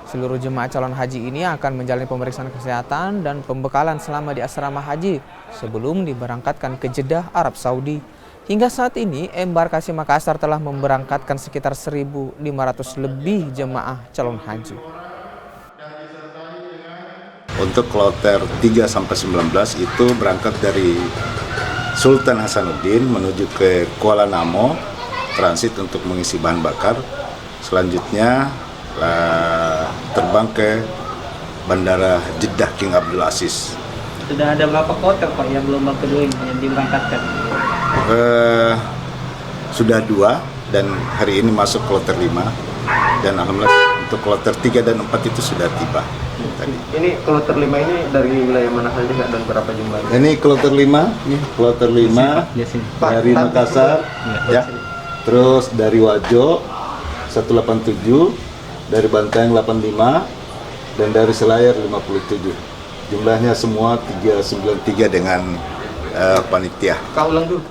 Seluruh jemaah calon haji ini akan menjalani pemeriksaan kesehatan dan pembekalan selama di asrama haji sebelum diberangkatkan ke Jeddah, Arab Saudi. Hingga saat ini, embarkasi Makassar telah memberangkatkan sekitar 1.500 lebih jemaah calon haji. Untuk kloter 3-19 itu berangkat dari Sultan Hasanuddin menuju ke Kuala Namo, transit untuk mengisi bahan bakar. Selanjutnya terbang ke Bandara Jeddah King Abdul Aziz. Sudah ada berapa kloter Pak yang gelombang kedua ini yang diberangkatkan? Sudah 2 dan hari ini masuk kloter 5 dan alhamdulillah untuk kloter 3 dan 4 itu sudah tiba tadi. Ini kloter 5 ini dari wilayah mana saja Kak, dan berapa jumlahnya? Ini kloter 5 dari Makassar ya. Terus dari Wajo 187, dari Bantaeng 85 dan dari Selayar 57. Jumlahnya semua 393 dengan panitia. Kau ulang dulu.